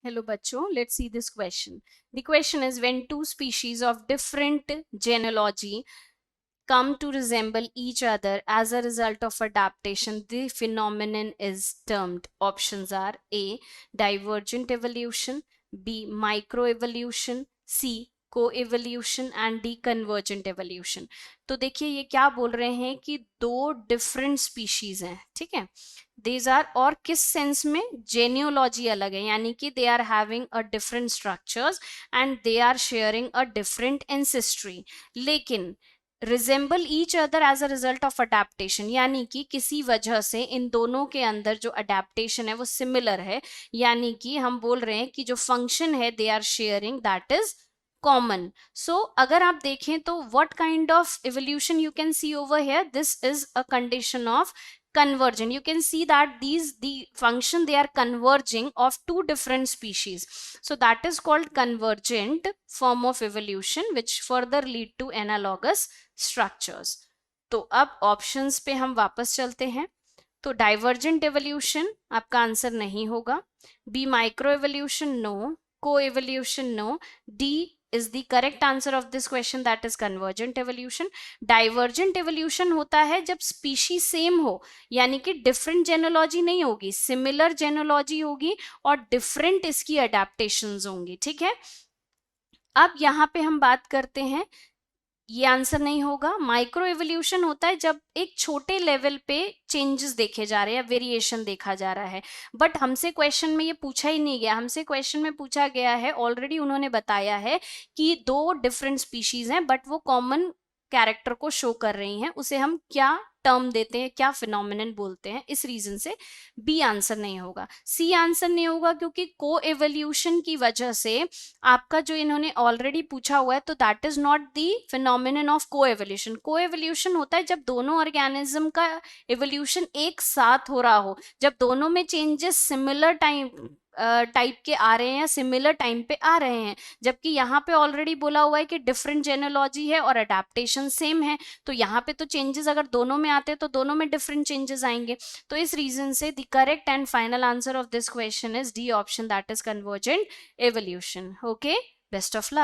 Hello bachcho, let's see this question. The question is, when two species of different genealogy come to resemble each other as a result of adaptation, the phenomenon is termed. Options are A, divergent evolution, B, microevolution, C, co-evolution and D, convergent evolution. तो देखिए ये क्या बोल रहे हैं कि दो different species हैं, ठीक है। दीज आर, और किस सेंस में, जेनियोलॉजी अलग है, यानी कि they are having a different structures and they are sharing a different ancestry, लेकिन resemble each other as a result of adaptation, यानी कि किसी वजह से इन दोनों के अंदर जो अडेप्टेशन है वो सिमिलर है, यानी कि हम बोल रहे हैं कि जो फंक्शन है they are sharing that is common. So अगर आप देखें तो what kind of evolution you can see over here, this is a condition of convergent. You can see that the function, they are converging of two different species, so that is called convergent form of evolution which further lead to analogous structures. तो अब options पे हम वापस चलते हैं. तो divergent evolution आपका answer नहीं होगा. B, micro evolution no. Coevolution no. D is the correct answer of this question, that is convergent evolution. divergent evolution होता है जब species same हो, यानी कि different genealogy नहीं होगी, similar genealogy होगी और different इसकी adaptations होंगी, ठीक है. अब यहाँ पे हम बात करते हैं, ये आंसर नहीं होगा. माइक्रो एवोल्यूशन होता है जब एक छोटे लेवल पे चेंजेस देखे जा रहे हैं, वेरिएशन देखा जा रहा है, बट हमसे क्वेश्चन में ये पूछा ही नहीं गया. हमसे क्वेश्चन में पूछा गया है, ऑलरेडी उन्होंने बताया है कि दो डिफरेंट स्पीशीज हैं बट वो कॉमन कैरेक्टर को शो कर रही हैं, उसे हम क्या टर्म देते हैं, क्या फिनोमिनन बोलते हैं. इस रीजन से बी आंसर नहीं होगा. सी आंसर नहीं होगा क्योंकि को एवोल्यूशन की वजह से आपका जो इन्होंने ऑलरेडी पूछा हुआ है, तो that is not the phenomenon of को एवोल्यूशन. को एवोल्यूशन होता है जब दोनों ऑर्गेनिज्म का एवोल्यूशन एक साथ हो रहा हो, जब दोनों में चेंजेस सिमिलर टाइप के आ रहे हैं, सिमिलर टाइम पे आ रहे हैं, जबकि यहाँ पे ऑलरेडी बोला हुआ है कि डिफरेंट जेनोलॉजी है और अडेप्टेशन सेम है. तो यहाँ पे तो चेंजेस अगर दोनों में आते हैं तो दोनों में डिफरेंट चेंजेस आएंगे. तो इस रीजन से the correct and final answer of this question is D option, that is convergent evolution. Okay, best of luck.